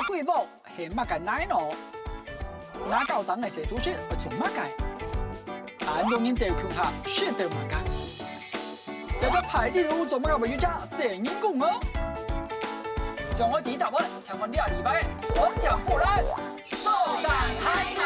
贵宝是乜嘅奶酪？拿高档嘅食土司做乜嘅？安东人都看下是得乜嘅？有咗排地路做乜嘅？為要加成人工哦。上海第一台灣參觀2禮拜嘅雙響富人壽膽開講。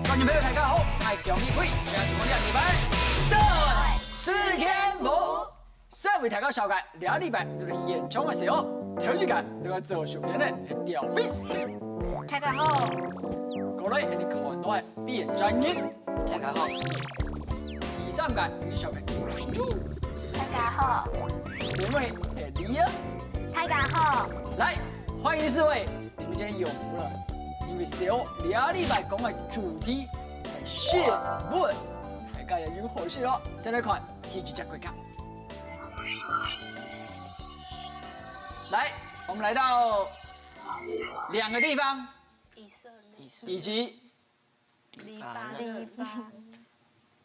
觀眾朋友大家好，我係楊義輝，今日我哋禮拜4天舞。上回大家紹介2禮拜就是現場嘅時候，頭一間就係做小編嘅吊臂。大家好，過來係你看到嘅變專業。大家好，第三間你紹介是豬。大家好，兩位係李啊。大家好，來，歡迎4位，你們今天有福了，因為小2禮拜講嘅主題係寫文，大家也有好戲咯。先來看題主講規格。來，我們來到2個地方，以色列、以及黎巴黎巴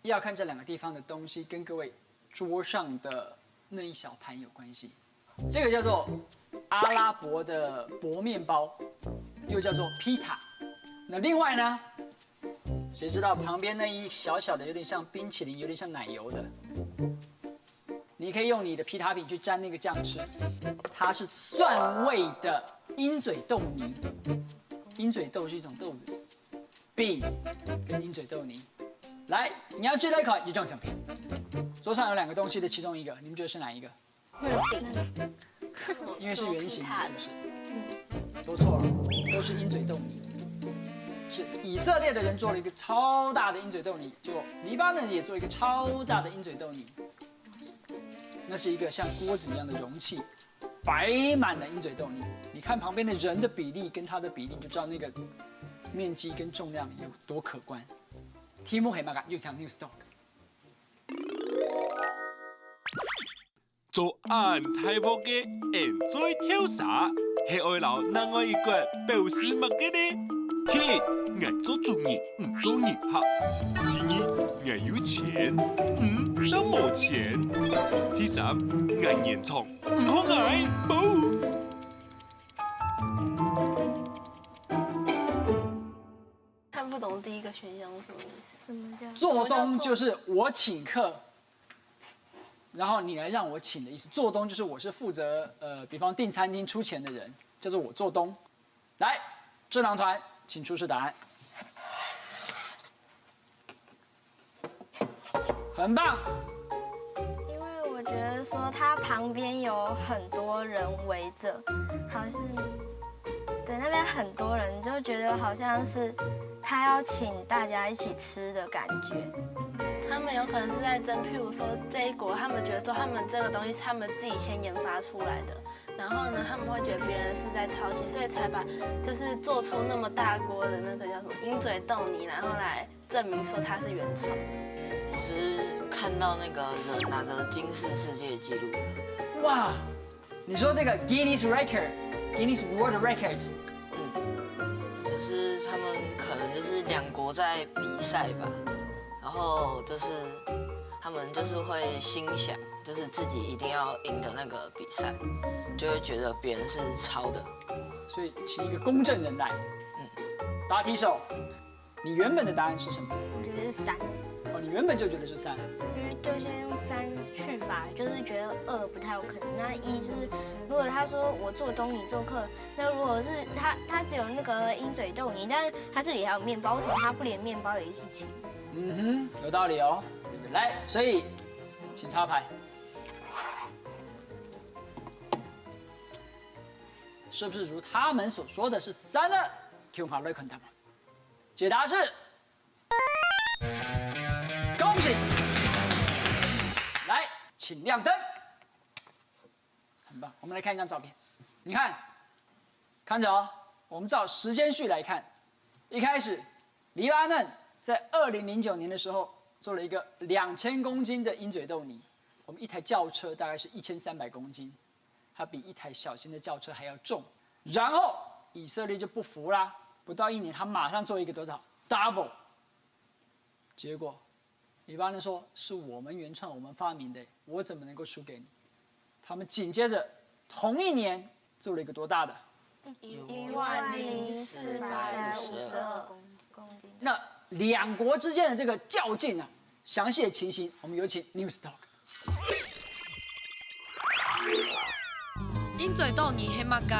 要看這2個地方的東西跟各位桌上的那一小盤有關係。這個叫做阿拉伯的薄麵包，又叫做披塔。那另外呢，誰知道旁邊那一小小的有點像冰淇淋，有點像奶油的，你可以用你的披塔餅去沾那個醬吃，它是蒜味的鷹嘴豆泥。鷹嘴豆是一種豆子，餅跟鷹嘴豆泥。來，你要追那一款一種獎品。桌上有2個東西的其中一個，你們覺得是哪一個？因為是圓形的，是不是？都錯了，都是鷹嘴豆泥。是以色列的人做了一個超大的鷹嘴豆泥，就黎巴嫩人也做一個超大的鷹嘴豆泥。那是一個像鍋子一樣的容器，擺滿了鷹嘴豆泥。你看旁邊的人的比例跟它的比例，你就知道那個面積跟重量有多可觀。題目係乜㗎？要講 News Talk。做安泰國嘅現在跳灑，係愛留另外一個表示乜嘅呢？第一，愛做主業唔做業客；第二，愛有錢，就冇錢；第三，愛現場，唔好愛冇。看不懂第一個選項是什麼意思？什麼叫做東就是我請客，然後你來讓我請的意思。做東就是我是負責比方訂餐廳出錢的人，叫做我做東。來，智囊團，請出示答案。很棒。因為我覺得說它旁邊有很多人圍着，好像對那邊很多人就覺得好像是他要請大家一起吃的感覺。他們有可能是在爭，譬如說這一國，他們覺得說他們這個東西是他們自己先研發出來的，然後呢，他們會覺得別人是在抄襲，所以才把就是做出那麼大鍋的那個叫什麼鷹嘴豆泥，然後來證明說它是原創。我是看到那個人拿着金氏世界紀錄。哇，你說這個 Guinness Record、Guinness World Records，就是他們可能就是2國在比賽吧，然後就是他們就是會心想，就是自己一定要贏得那個比賽，就會覺得別人是抄的。所以請一個公證人來。答題手，你原本的答案是什麼？我覺得是3，哦，你原本就覺得是3。因為就先用3去法，就是覺得2不太有可能。那1是，如果他說我做東你做客，那如果是他只有那個鷹嘴豆泥，但是他這裡還有麵包，為什麼他不連麵包也一起請？嗯哼，有道理哦。來，所以請插牌。是不是如他們所說的是3呢？Q 卡瑞肯他們，解答是，恭喜！來，請亮燈。很棒，我們來看一張照片。你看，看着哦，我們照時間序來看，一開始，黎巴嫩在2009年的時候做了一個2000公斤的鷹嘴豆泥，我们一台轿车大概是1300公斤，它比一台小型的轿车还要重。然后以色列就不服啦，不到1年，他马上做一个多少 double。结果黎巴嫩说是我们原创，我们发明的，我怎么能够输给你？他们紧接着同1年做了一个多大的？ 10452公斤。那2国之间的这个较劲啊，详细的情形，我们有请 News Talk。因最多年迄物街，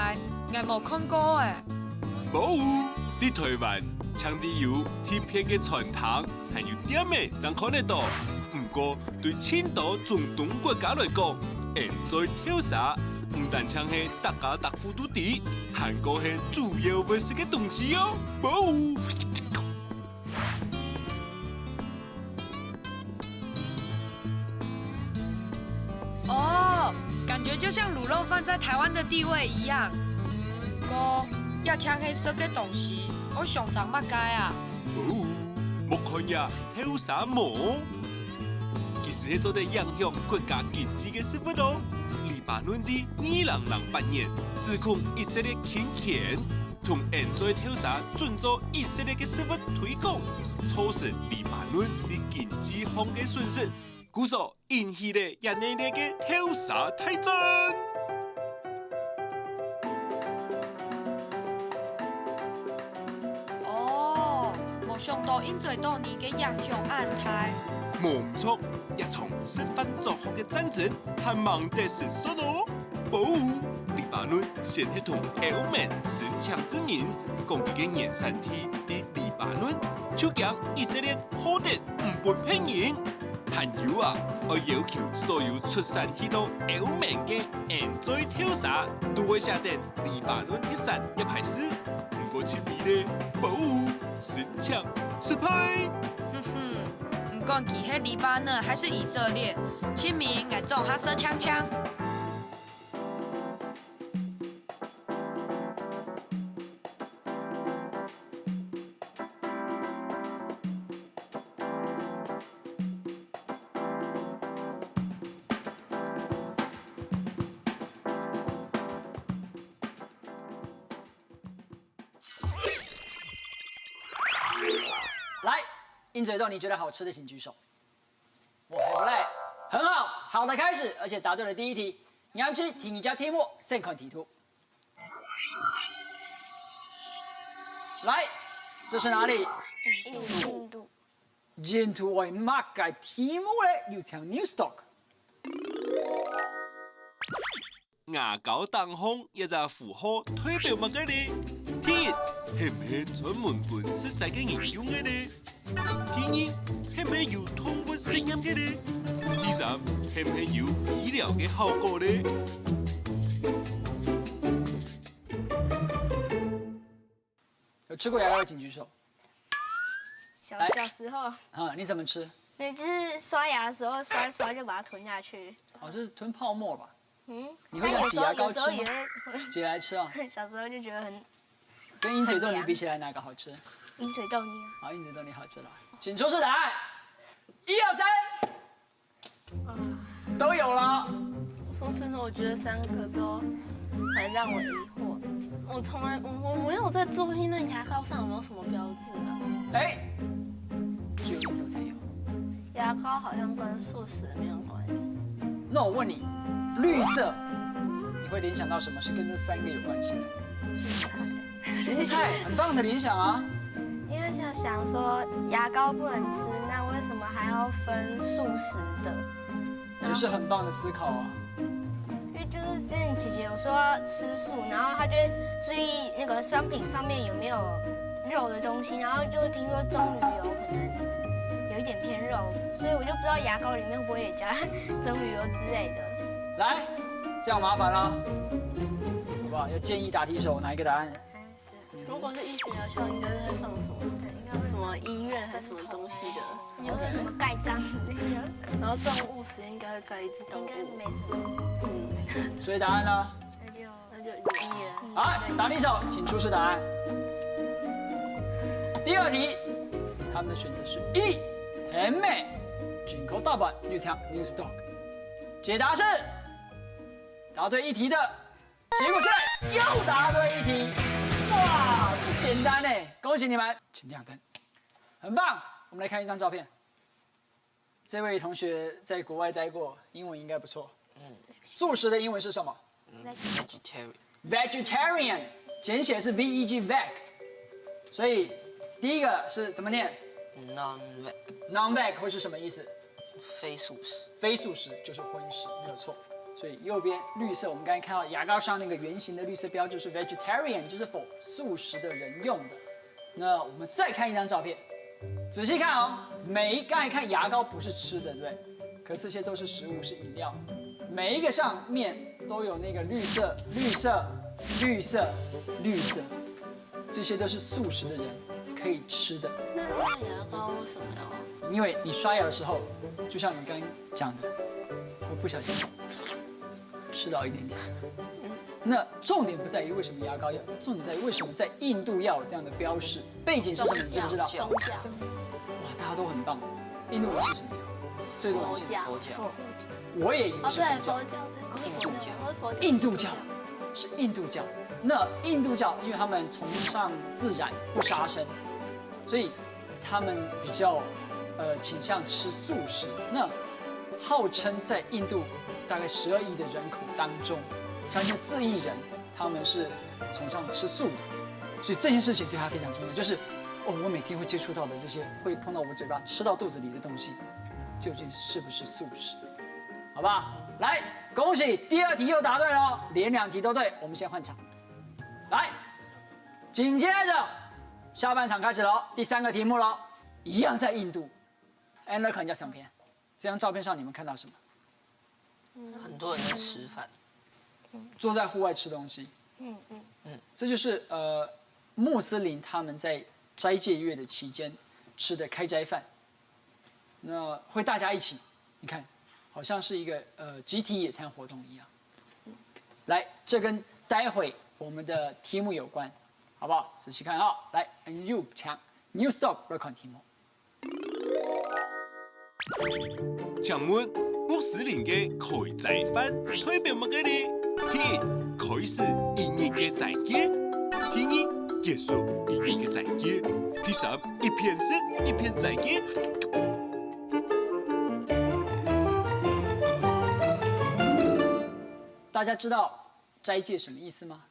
我无看过诶。冇，伫台湾抢啲油贴片嘅传统，还有点嘅才看得到。不过对青岛中东国家来讲，现在跳伞唔但像系大家大夫都知，还个系主要要食嘅东西哦。冇。哦，感觉就像卤肉饭在台湾的地位一样。不过要抢黑色嘅东西，我上常捌街啊。冇，莫看呀跳伞冇。其实係做啲影響國家經濟嘅食物哦。黎巴嫩的2008年指控以色列侵權，同現在跳傘準做以色列嘅食物推廣，促使黎巴嫩的經濟上嘅損失，故所引起了一系列嘅跳傘大戰。哦，冇想到因最多年嘅影響安泰。冇唔錯，一場十分作學嘅戰爭，係孟德斯所咯。保護黎巴嫩先係同歐盟持槍之人，講佢嘅原產地喺黎巴嫩，就講以色列好得唔撥聘人，還有啊，我要求所有出產去到歐盟嘅現在跳傘，都會下定黎巴嫩跳傘一排師，唔過前面咧，保護神槍失敗。哼哼。不管佢喺黎巴嫩还是以色列，清明爱做哈色枪枪。来，鹰嘴豆你觉得好吃的请举手。我还不赖，很好，好的开始，而且答对了第1题。你啱先聽而家題目先看題圖。來，這是哪裡？印度。印度為乜嘅題目咧？要請 News Talk。牙膏當紅一隻符號代表乜嘅咧？鐵係咪專門本食材嘅應用嘅咧？第二係咪有通過實驗嘅咧？第三係咪有醫療嘅效果咧？有吃過牙膏的請舉手。小時候，啊，你怎麼吃？那就是刷牙的時候刷一刷就把它吞下去。哦，是吞泡沫吧？嗯，你會用擠牙膏吃嗎？有時候擠來吃啊？小時候就覺得很跟鷹嘴豆泥比起來，哪個好吃？鷹嘴豆泥。好，鷹嘴豆泥好吃了。請出示答案。1、2、3，都有了。说真的，我觉得3个都很让我疑惑。我从来我没有在注意那牙膏上有没有什么标志啊。哎，只有印度才有。牙膏好像跟素食没有关系。那我问你，绿色，你会联想到什么是跟这3个有关系的？蔬菜，很棒的联想啊。因为想说牙膏不能吃，那为什么还要分素食的？也是很棒的思考啊。因为就是之前姐姐有说要吃素，然后她就会注意那个商品上面有没有肉的东西，然后就听说棕榈油可能有一点偏肉，所以我就不知道牙膏里面会不会也加棕榈油之类的。来，这样麻烦了，好不好？要建议答题手哪一个答案？如果是医学疗效，应该是会放什么？什么医院还是什么东西的？有没有什么盖章之类的？然后动物实验应该会盖一只动应该物。没什么。所以答案呢？那就1了。好，答题手请出示答案。第2题，他们的选择是1，很美，进口大阪，入场 News Talk。解答是答对一题的，结果是又答对一题，哇，不简单呢！恭喜你们，请亮灯，很棒。我们来看一张照片，这位同学在国外待过，英文应该不错。素食的英文是什么 vegetarian ？vegetarian， 简写是 veg， 所以第一个是怎么念 non-veg ？non-veg 会是什么意思？非素食。非素食就是荤食，没有错。所以右边绿色，我们刚才看到牙膏上那个圆形的绿色标就是 vegetarian， 就是否素食的人用的。那我们再看一张照片，仔细看哦。刚才看牙膏不是吃的，对不对？可这些都是食物，是饮料。每一个上面都有那个绿色，这些都是素食的人可以吃的。那牙膏为什么要？因为你刷牙的时候，就像你刚刚讲的，会不小心吃到一点点。那重点不在于为什么牙膏要，重点在于为什么在印度要有这样的标示。背景是什么？你知不知道？宗教。哇，大家都很棒。印度人是什么教？最多人信佛教。我也以为是佛教。印度教是印度教。那印度教，因为他们崇尚自然，不杀生，所以他们比较倾向吃素食。那号称在印度大概12亿的人口当中，将近4亿人他们是崇尚吃素的，所以这件事情对他非常重要，就是我每天会接触到的这些会碰到我嘴巴、吃到肚子里的东西，究竟是不是素食？好吧，来，恭喜第2题又答对了哦，连2题都对。我们先换场，来，紧接着下半场开始喽，第3个题目喽，一样在印度。Anna 看一下相片，这张照片上你们看到什么？很多人在吃饭，坐在户外吃东西。这就是穆斯林他们在斋戒月的期间吃的开斋饭。那会大家一起，你看，好像是一个集体野餐活动一样。来，这跟待会我们的题目有关，好不好？仔细看啊、来 ，NU 强 ，New Stop 来看题目。请问穆斯林嘅开斋饭代表乜嘅呢？第一，开始一年嘅斋戒；第二，结束一年嘅斋戒；第三，一边食一边斋戒。大家知道斋戒什么意思吗？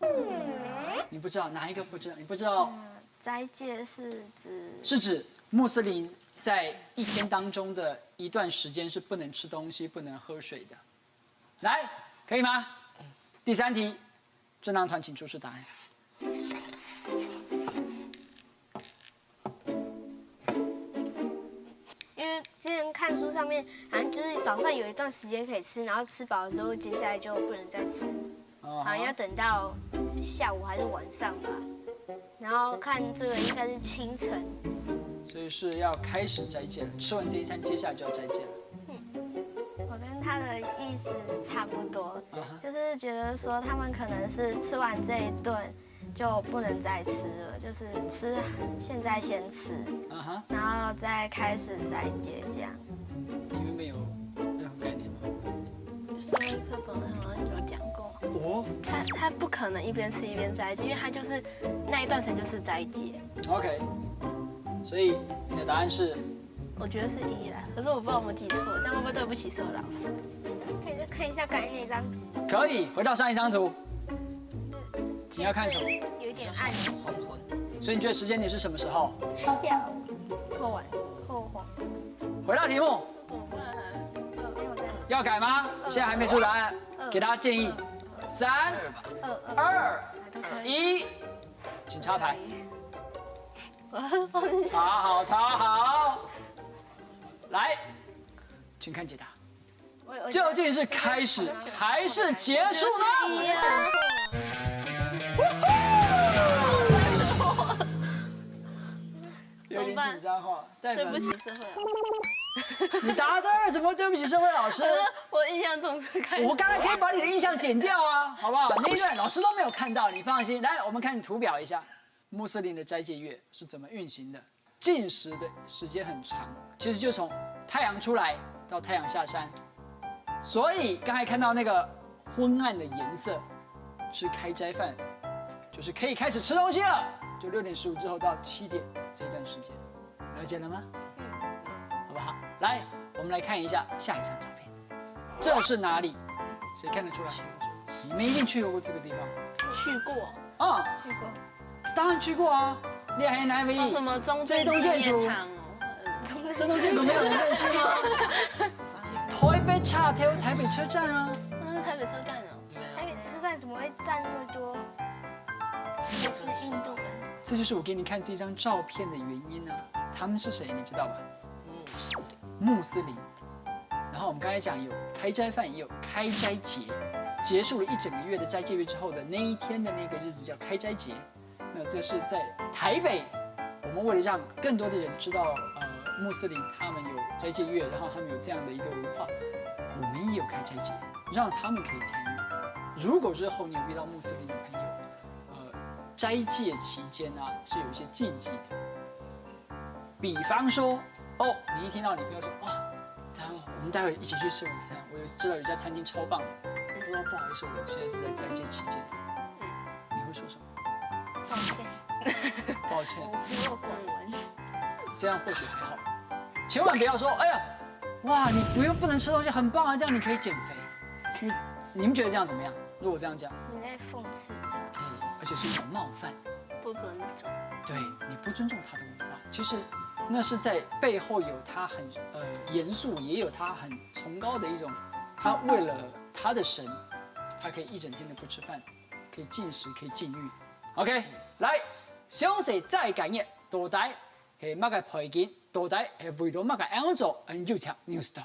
你不知道，哪一个不知道？你不知道？斋戒是指是指穆斯林在一天当中的一段时间是不能吃东西、不能喝水的。来，可以吗？第3题，智囊团请出示答案。因为之前看书上面好像就是早上有一段时间可以吃，然后吃饱了之后，接下来就不能再吃，好像要等到下午还是晚上吧。然后看这个应该是清晨，所以是要开始斋戒了，吃完这一餐，接下来就要斋戒了。我跟他的意思差不多，就是觉得说他们可能是吃完这一顿就不能再吃了，就是现在先吃，然后再开始斋戒这样。你原本有任何概念吗？社会课本好像有讲过。哦，他不可能一边吃一边斋戒，因为他就是那一段时间就是斋戒。OK， 所以你的答案是？我觉得是1啦，可是我不知道有没有记错，这样会不会对不起所有老师？可以再看一下刚才那张图，可以，回到上一张图。你要看什么？有一点暗，黄昏。所以你觉得时间点是什么时候？下午或晚。后黄，回到题目，没有在吃。要改吗？现在还没出答案，给大家建议。3、2、1，请插牌。查好，查好。来，请看解答，究竟是开始还是结束呢？有点紧张哈，代表对不起社会老师。你答对了，怎么会对不起社会老师？我印象中是开始。我刚才可以把你的印象剪掉啊，好不好？那一段老师都没有看到，你放心。来，我们看图表一下，穆斯林的斋戒月是怎么运行的？禁食的时间很长，其实就从太阳出来到太阳下山，所以刚才看到那个昏暗的颜色是开斋饭，就是可以开始吃东西了。就6点15之后到7点这段时间，了解了吗？好不好？来，我们来看一下下一张照片，这是哪里？谁看得出来？你们一定去过这个地方。去过，啊，去过，当然去过啊。你还哪位？什么中这栋正纪建筑念堂哦，这栋建筑没有人认识吗？台北茶条台北车站啊。那是台北车站哦。台北车站怎么会站那么多？都是印度人。这就是我给你看这张照片的原因呢、他们是谁，你知道吧？穆斯林。然后我们刚才讲有开斋饭，也有开斋节，结束了一整个月的斋戒月之后的那一天的那个日子叫开斋节。那这是在台北，我们为了让更多的人知道，穆斯林他们有斋戒月，然后他们有这样的一个文化，我们也有开斋节，让他们可以参与。如果日后你有遇到穆斯林的朋友，斋戒期间啊是有一些禁忌的，比方说，哦，你一听到你朋友说，哇，然后我们待会一起去吃午餐，我知道有一家餐厅超棒的，我说不好意思，我现在是在斋戒期间，你会说什么？抱歉，抱歉，我孤陋寡闻。这样或许还好，千万不要说，哎呀，哇，你不能吃东西，很棒啊，这样你可以减肥。你们觉得这样怎么样？如果这样讲，你在讽刺他。而且是一种冒犯。不尊重。对，你不尊重他的文化，其实那是在背后有他很严肃，也有他很崇高的一种，他为了他的神，他可以一整天的不吃饭，可以禁食，可以禁欲。OK， 来，详细再讲嘢，到底係乜嘅配件，到底係為咗乜嘅樣做，要請 New Stock。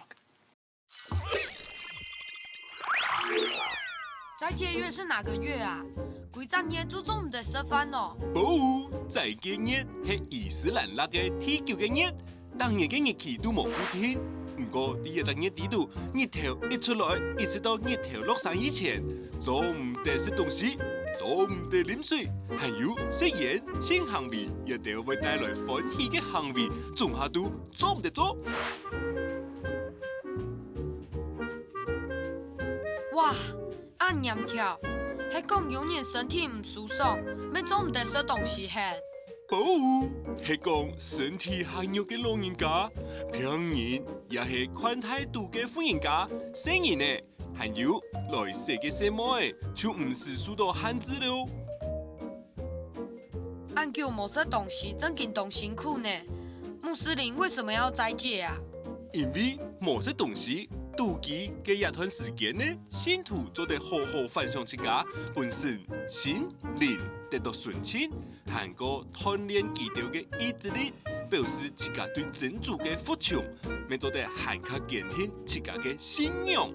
斋戒月是哪个月啊？几站耶注重唔得食饭哦。冇，斋戒日係伊斯蘭歷嘅第9個日，當日嘅日期都冇固定。不過第一日底度，日頭一出來，一直到日頭落山以前，做唔得食東西，做唔得飲水，還有食煙、性行為，一定會帶來歡喜嘅行為，仲下都做唔得做。哇，按念條，係講永遠身體唔舒爽，咩做唔得食東西嘿。冇，係講身體虛弱嘅老人家、病人，也係寬態度嘅富人家、成人呢，還有來世嘅細妹，就唔是受到限制了。按叫冇食東西，真件動辛苦呢。穆斯林為什麼要齋戒啊？因為冇食東西，妒忌嘅一段時間呢，信徒做得好好反省自家，本身心靈得到順清，行過鍛鍊基督嘅意志力，表示自家對真主嘅服從，咪做得更加堅定自家嘅信仰。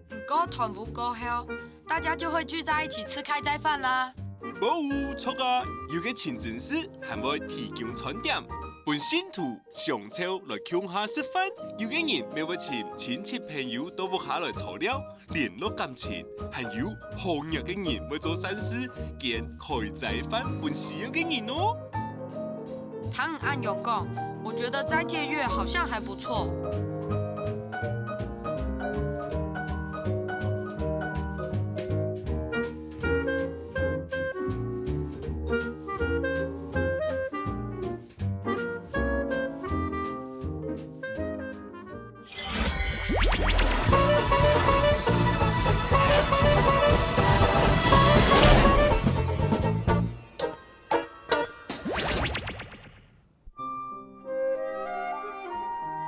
不過團務過後，大家就會聚在一起吃開齋飯啦。冇錯啊，有嘅清真寺還會提供餐點，本信徒上朝來共下食飯，有嘅人咪會請親戚朋友到屋下來炒料，聯絡感情，還有行業嘅人會做善事，見開齋飯本需要嘅人哦。唐安勇講，我覺得齋戒月好像還不錯。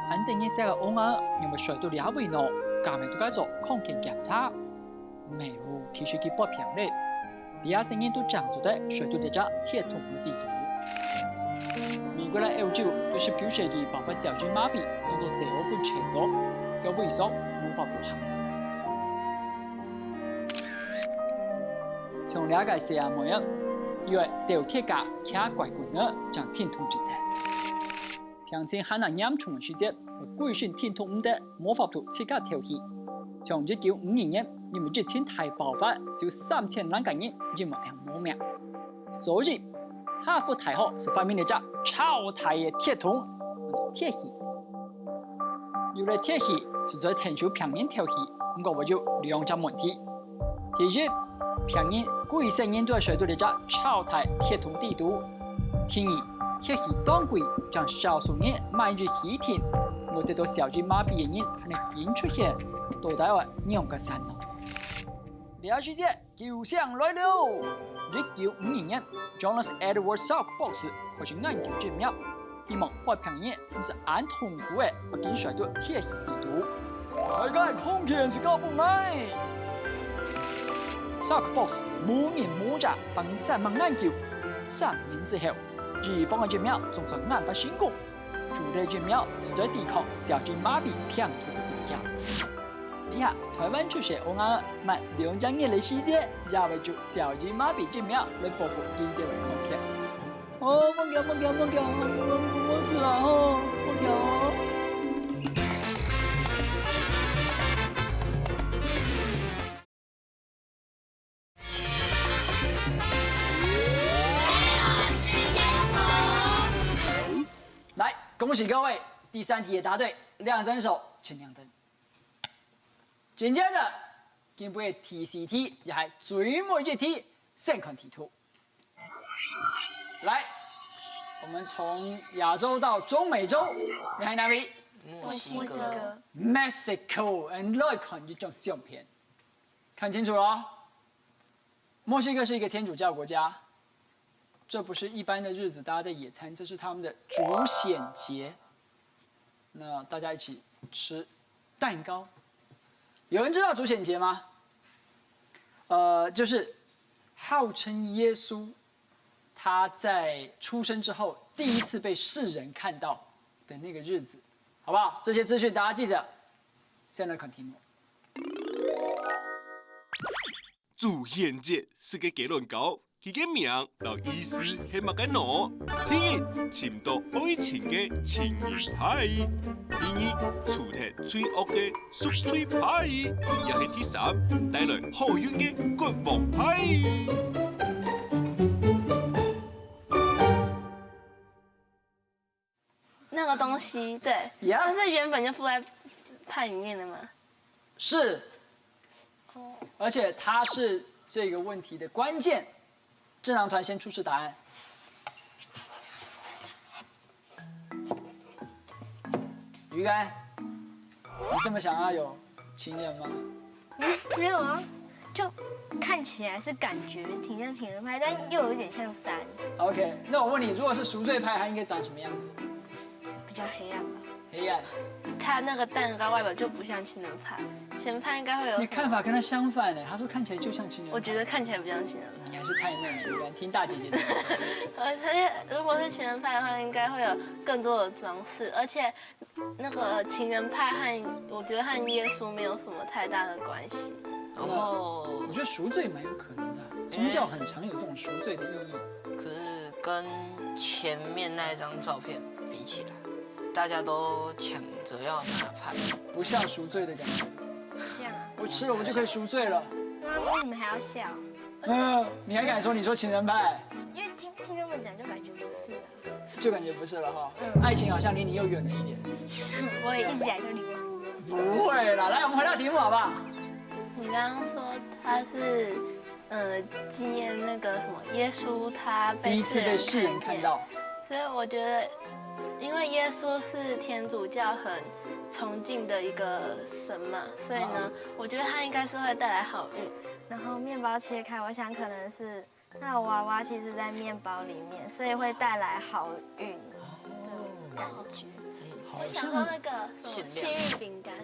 安定一些嘅偶爾，因為水到兩位呢，家咪都該做空氣檢查，沒有提出去報平咧，你下聲音都講咗的水到啲只鐵桶嘅地圖。美國嘅歐洲對19世紀爆發小兒麻痹，當作社會不全咗，嘅萎縮無法步行。從了解社會模樣，以為掉鐵架卡拐棍呢，將鐵桶接嘅。平時很難嚴重嘅時節，規訓天通唔得，冇法度即刻調起。從1952年，因為疫情大爆發，就3000萬個人因為冇命。所以，哈佛大學就發明了隻超大嘅鐵桶，叫鐵器。有了鐵器，就在天主平面調起，不过我就2个问题。第一，平日贵生年都要学到的只草台铁通地图。第二，铁西当归将小数人每日一天，我得到小儿麻痹的人可能演出现到底有2个3咯。了解者就上来了。1952年 ，Jonas Edward Salk 博士开始研究这苗，希望我平日不是按通古的不经学到铁西地图。大家空间是搞不来。Salk 博士无年无假当3门研究，3年之后，预防的这苗总算研发成功。主流这苗是在抵抗小儿麻痹病毒的影响。你看，台湾出现我啱慢2张眼的时间，也为咗小儿麻痹这苗来保护基地的空间。哦，莫叫，我死了哦，莫叫。来，恭喜各位，第3题也答对，2等手，请亮灯。紧接着，今天的第4题也系最末一题，先看题图。来，我们从亚洲到中美洲，你喺哪里墨西哥。 ？Mexico， 来看这张相片，看清楚了哦。墨西哥是一个天主教国家，这不是一般的日子大家在野餐，这是他们的主显节。那大家一起吃蛋糕。有人知道主显节吗？就是号称耶稣他在出生之后第一次被世人看到的那个日子，好不好？这些资讯大家记着。现在看题目。主显节是个鸡卵糕，佢嘅名老意思系乜嘅喏？第一，尋到愛情嘅情人牌；第二，觸睇最惡嘅贖罪牌；又係第3，帶來好運嘅國王牌。那个东西，对， Yeah 它是原本就附在派里面的吗？是，而且它是这个问题的关键。智囊团先出示答案。鱼竿，你这么想要有情人吗？没有啊，就看起来是感觉挺像情人派，但又有点像山， OK， 那我问你，如果是赎罪派，它应该长什么样子？比较黑暗吧。黑暗。它那个蛋糕外表就不像情人派，情人派应该会有。你看法跟他相反呢？他说看起来就像情人派。我觉得看起来不像情人派。你还是太嫩了，鱼竿，听大姐姐的。而且如果是情人派的话，应该会有更多的装饰，而且那个情人派我觉得和耶稣没有什么太大的关系。然后我觉得赎罪蛮有可能的，宗教很常有这种赎罪的意义。可是跟前面那一张照片比起来，大家都抢着要拿牌，不像赎罪的感觉。这样啊？我吃了我就可以赎罪了。那为什么还要笑？你还敢说你说情人派？因为听他们讲，就感觉不是啊。就感觉不是了哈。嗯爱情好像离你又远了一点。我也一直以来就离我很远。不会啦，来我们回到题目好不好？你刚刚说它是纪念那个什么耶稣他第一次被世人看到。所以我觉得，因为耶稣是天主教很崇敬的一个神嘛，所以呢，我觉得他应该是会带来好运。然后面包切开，我想可能是那个娃娃其实在面包里面，所以会带来好运的感觉。我想到那个什么幸运饼干。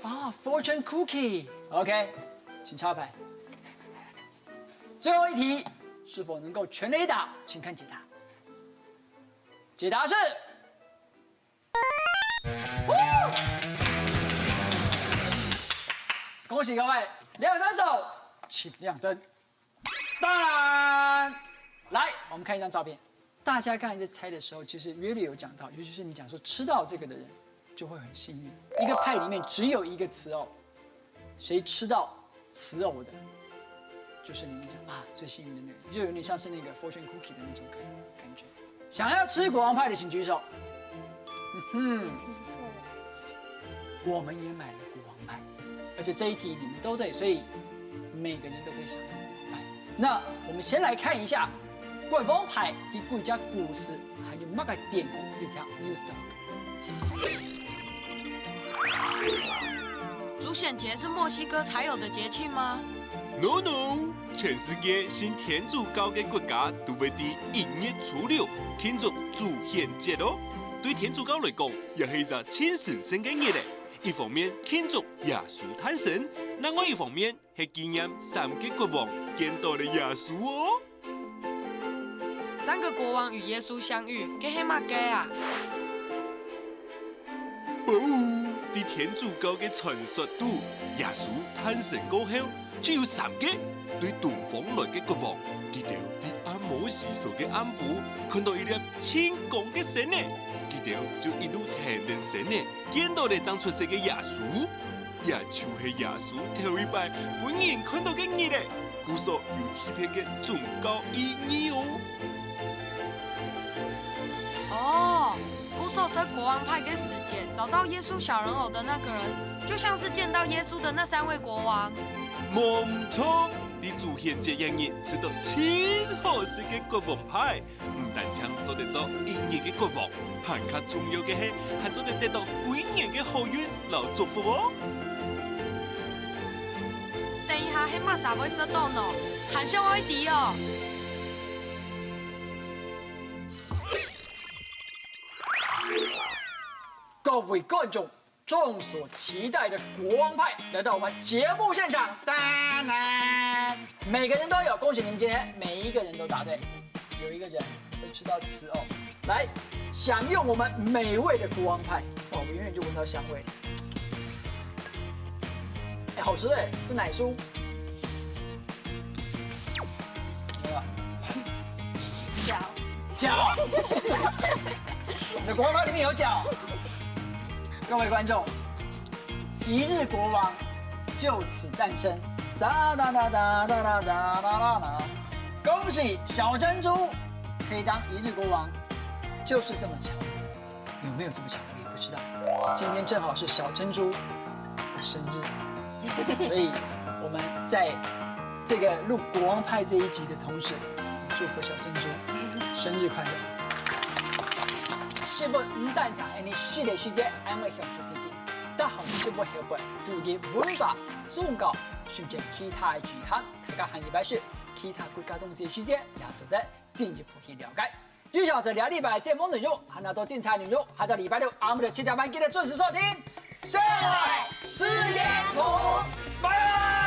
啊 ，Fortune Cookie。OK， 请插牌。最后一题是否能够全雷打？请看解答。解答是。恭喜各位，2等手，请亮灯。当然，来，我们看一张照片。大家刚才在猜的时候，其实约略有讲到，尤其是你讲说吃到这个的人就会很幸运。一个派里面只有一个瓷偶，谁吃到瓷偶的，就是你们讲啊最幸运的那个人，就有点像是那个 fortune cookie 的那种感觉。想要吃国王派的请举手。挺错的。我们也买了国王派，而而且这一题你们都对，所以每个人都可以享用国王派。那我们先来看一下国王派的几家故事，还有哪个典故，你像 news story。主显节是墨西哥才有的节庆吗？ No no， 全世界信天主教嘅国家都會喺1月初6慶祝主顯節咯。對天主教嚟講，也係一個超神聖嘅日嚟。一方面慶祝耶穌誕生，另外一方面係紀念3個國王見到了耶穌哦。 3個國王與耶穌相遇，嘅係乜嘅啊？哦，喺天主教嘅傳說度，耶穌誕生過後，就有3個對東方來嘅國王，佢哋喺阿摩司所嘅暗部看到一粒青光嘅星呢，佢哋就一路聽定星呢，見到嚟長出世嘅耶穌，也就是耶穌頭一擺本人看到嘅日咧，故所有特別嘅宗教意義哦。 哦，古手是國王派嘅時節，找到耶穌小人偶的那個人，就像是見到耶穌的那3位國王。冇錯，啲主顯節嘅日是到超合適嘅國王派，唔單止做得做1日嘅國王，還較重要嘅係，還做得得到幾年嘅好運留祝福哦。等一下，係乜啥會說到呢？還想愛迪哦。 各位觀眾，眾所期待的國王派來到我們節目現場，當然每個人都有，恭喜你們今天每一個人都答對，有一個人會吃到瓷藕，來享用我們美味的國王派。哇，我遠遠就聞到香味，哎，好吃哎，這奶酥，沒有，腳，你的國王派裡面有腳。 各位觀眾，一日國王就此誕生，噠噠噠噠噠噠噠噠噠！恭喜小珍珠可以當一日國王，就是這麼巧。有沒有這麼巧我也不知道。今天正好是小珍珠的生日，所以我們在這個錄國王派這一集的同時，也祝福小珍珠生日快樂。 是否唔單止係你系列書姐安慰享受天天，但係是否係本對嘅文化宗教，甚至其他嘅局限，大家行業擺說，其他國家東西嘅書姐也做得進一步去了解。1小時2禮拜節目內容，還有多精彩內容，下到禮拜6阿姆的7點半記得準時收聽。上海10點圖，拜拜。